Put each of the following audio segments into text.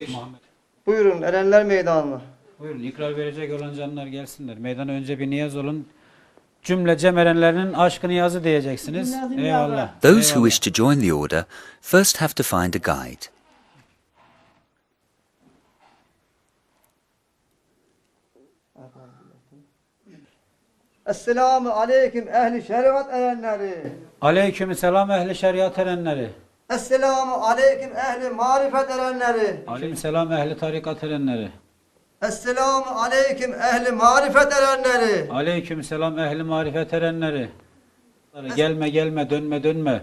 Muhammed. Buyurun Erenler Meydanı'na. Buyurun ikrar verecek olan canlar gelsinler. Meydana önce bir niyaz olun. Cümle Cem erenlerinin aşkı niyazı diyeceksiniz. Eyvallah. Those who wish to join the order first have to find a guide. Esselamu aleyküm ehli şeriat erenleri. Aleykümselam ehli şeriat erenleri. Esselamu aleyküm ehli marifet erenleri. Aleykümselam ehli tarikat erenleri. Esselamu aleyküm ehli marifet erenleri. Aleykümselam ehli marifet erenleri. Gelme gelme dönme dönme.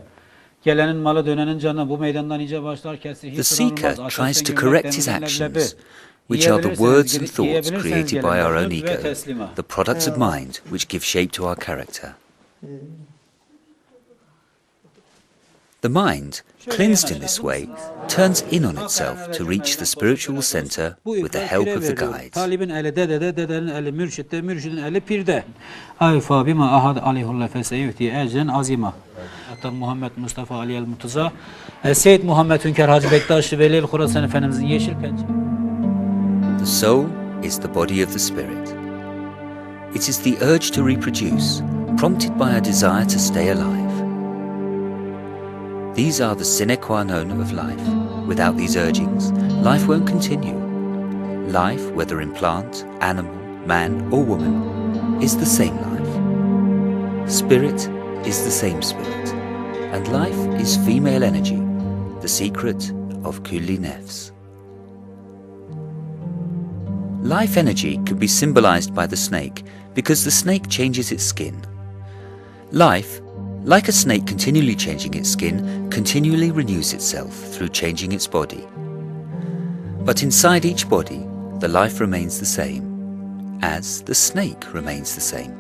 Gelenin malı dönenin canı bu meydandan iyice başlar kesir. The seeker tries to correct his actions, which are the words and thoughts created by our own ego, the products of mind which give shape to our character. The mind, cleansed in this way, turns in on itself to reach the spiritual center with the help of the guide. Talibin eli dedede, dedenin eli mürşitte, mürşidin eli pirde. Ayfa bima ahad aleyhulla feseyuhti ecren azima. Hatta Muhammed Mustafa Ali el-Murtaza, Seyyid Muhammed Hünkar Hacı Bektasi Veli el-Khurasan Efendimizin yeşil pencere. The soul is the body of the spirit. It is the urge to reproduce, prompted by a desire to stay alive. These are the sine qua non of life. Without these urgings, life won't continue. Life, whether in plant, animal, man or woman, is the same life. Spirit is the same spirit. And life is female energy, the secret of kulli nefs. Life energy can be symbolized by the snake because the snake changes its skin. Life, like a snake continually changing its skin, continually renews itself through changing its body. But inside each body, the life remains the same, as the snake remains the same.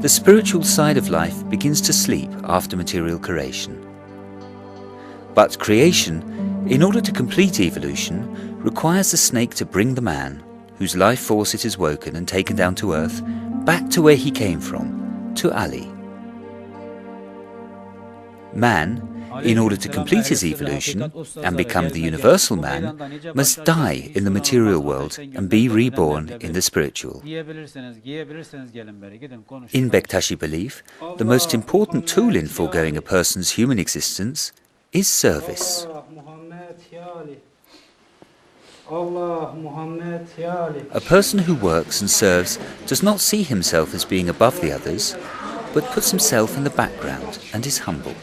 The spiritual side of life begins to sleep after material creation. But creation, in order to complete evolution, requires the snake to bring the man, whose life force it has woken and taken down to earth, back to where he came from, to Ali. Man, in order to complete his evolution and become the universal man, must die in the material world and be reborn in the spiritual. In Bektasi belief, the most important tool in foregoing a person's human existence is service. A person who works and serves does not see himself as being above the others, but puts himself in the background and is humble.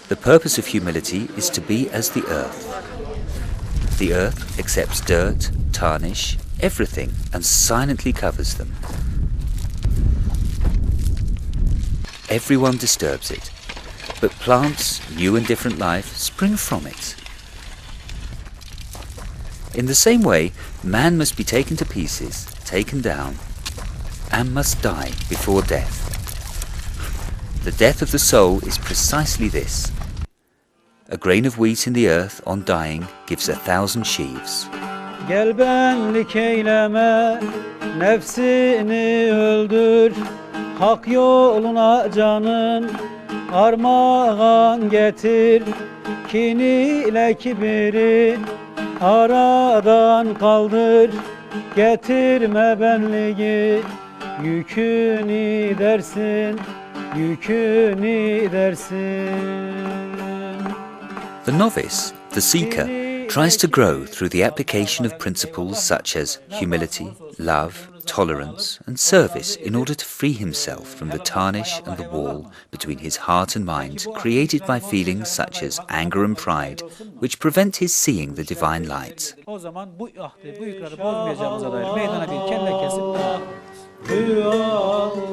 The purpose of humility is to be as the earth. The earth accepts dirt, tarnish, everything, and silently covers them. Everyone disturbs it, but plants, new and different life, spring from it. In the same way, man must be taken to pieces, taken down, and must die before death. The death of the soul is precisely this. A grain of wheat in the earth on dying gives 1,000 sheaves. Gel benlik eyleme, nefsini öldür, hak yoluna canın, armağan getir, kin ile kibiri aradan kaldır, getirme benliği, yükünü dersin, yükünü dersin. The novice, the seeker, tries to grow through the application of principles such as humility, love, tolerance, and service in order to free himself from the tarnish and the wall between his heart and mind created by feelings such as anger and pride, which prevent his seeing the divine light.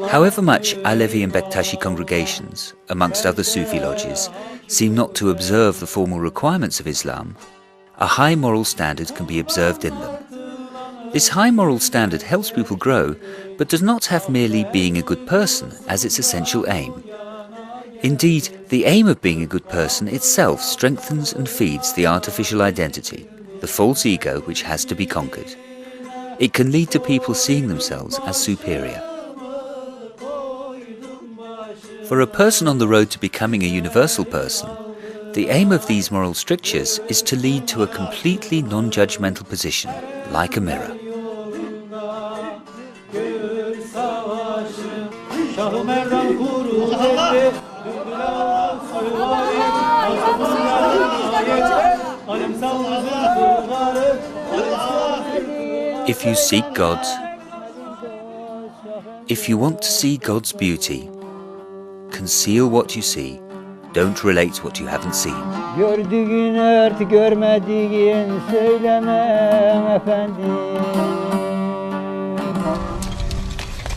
However much Alevi and Bektasi congregations, amongst other Sufi lodges, seem not to observe the formal requirements of Islam, a high moral standard can be observed in them. This high moral standard helps people grow, but does not have merely being a good person as its essential aim. Indeed, the aim of being a good person itself strengthens and feeds the artificial identity, the false ego which has to be conquered. It can lead to people seeing themselves as superior. For a person on the road to becoming a universal person, The aim of these moral strictures is to lead to a completely non-judgmental position, like a mirror. If you seek God, if you want to see God's beauty, conceal what you see. Don't relate what you haven't seen. Gördüğün ört görmediğin söyleme efendim.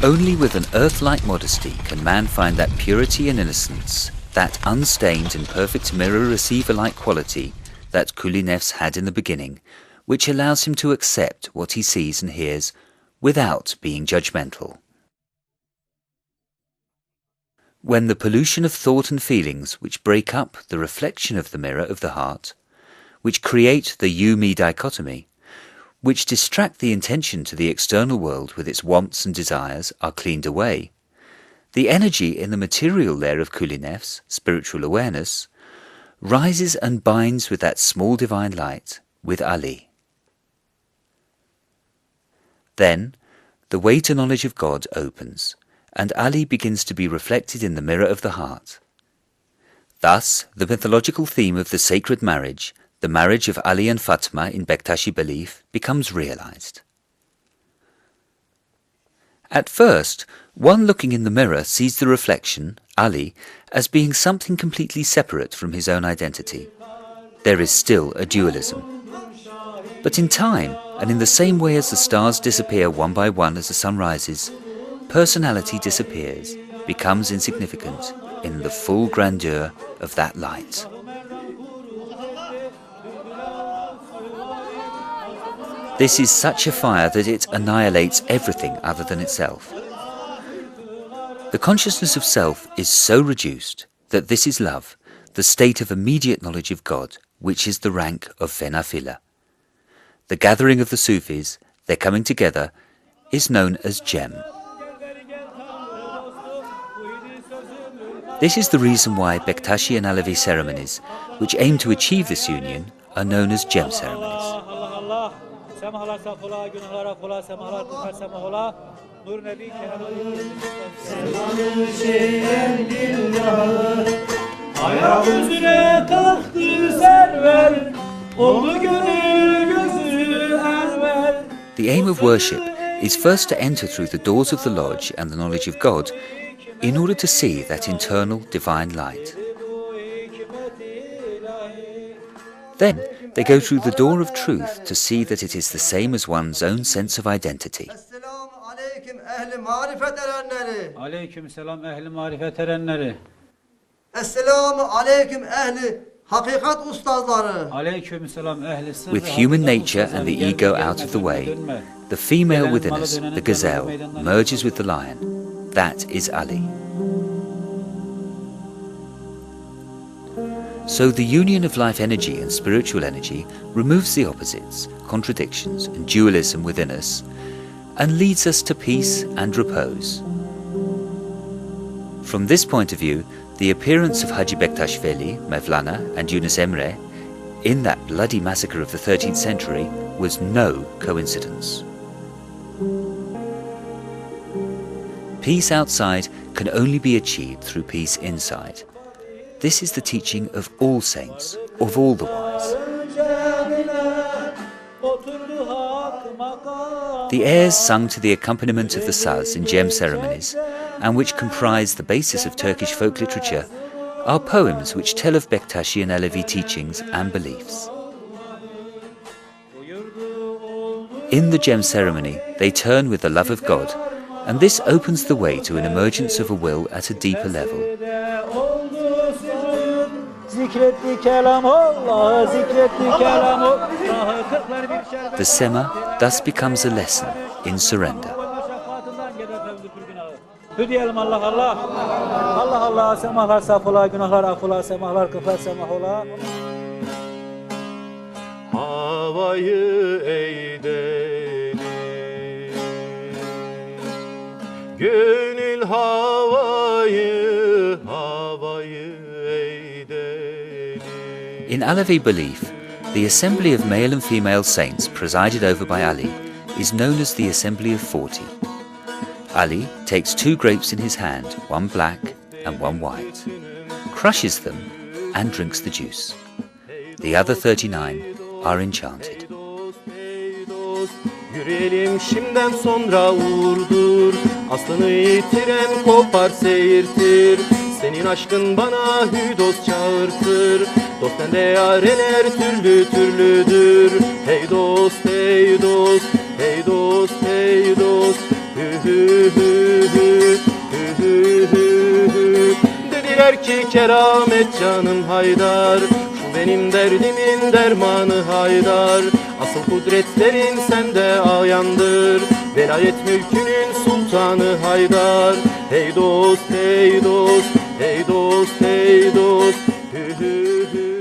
Only with an earth-like modesty can man find that purity and innocence, that unstained and perfect mirror-receiver-like quality that Kulli-Nefs had in the beginning, which allows him to accept what he sees and hears without being judgmental. When the pollution of thought and feelings which break up the reflection of the mirror of the heart, which create the you-me dichotomy, which distract the intention to the external world with its wants and desires are cleaned away, the energy in the material layer of Kulli-Nefs, spiritual awareness, rises and binds with that small divine light, with Ali. Then, the way to knowledge of God opens, and Ali begins to be reflected in the mirror of the heart. Thus, the mythological theme of the sacred marriage, the marriage of Ali and Fatma in Bektasi belief, becomes realized. At first, one looking in the mirror sees the reflection, Ali, as being something completely separate from his own identity. There is still a dualism. But in time, and in the same way as the stars disappear one by one as the sun rises, personality disappears, becomes insignificant in the full grandeur of that light. This is such a fire that it annihilates everything other than itself. The consciousness of self is so reduced that this is love, the state of immediate knowledge of God, which is the rank of Fenafila. The gathering of the Sufis, their coming together, is known as Cem. This is the reason why Bektasi and Alevi ceremonies, which aim to achieve this union, are known as Cem ceremonies. The aim of worship is first to enter through the doors of the lodge and the knowledge of God in order to see that internal divine light. Then they go through the door of truth to see that it is the same as one's own sense of identity. Esselamu aleyküm ehli marifet erenleri. Aleyküm selam ehli marifet erenleri. Esselamu aleyküm ehli hakikat ustazları. Aleyküm selam ehli sırrı. With human nature and the ego out of the way, the female within us, the gazelle, merges with the lion. That is Ali. So the union of life energy and spiritual energy removes the opposites, contradictions and dualism within us and leads us to peace and repose. From this point of view, the appearance of Haji Bektashvili, Mevlana and Yunus Emre in that bloody massacre of the 13th century was no coincidence. Peace outside can only be achieved through peace inside. This is the teaching of all saints, of all the wise. The airs sung to the accompaniment of the saz in Cem ceremonies, and which comprise the basis of Turkish folk literature, are poems which tell of Bektasi and Alevi teachings and beliefs. In the Cem ceremony, they turn with the love of God, and this opens the way to an emergence of a will at a deeper level. The Sema thus becomes a lesson in surrender. Havayı eğdelim, gönül havayı, havayı eğdelim. In Alevi belief, the assembly of male and female saints presided over by Ali is known as the Assembly of 40. Ali takes 2 grapes in his hand, one black and one white, crushes them and drinks the juice. The other 39 are enchanted. Yürüyelim şimdiden sonra uğurdur. Aslını yitiren kopar seyirtir. Senin aşkın bana hüdos çağırtır. Dost bende yareler türlü türlüdür. Hey dost, hey dost, hey dost, hey dost. Hü hü hü hü, hü hü hü hü. Dediler ki keramet canım Haydar. Şu benim derdimin dermanı Haydar. Asıl kudretlerin sende ayandır. Velayet mülkünün sultanı Haydar. Hey dost, hey dost, hey dost, hey dost. Hü hü hü.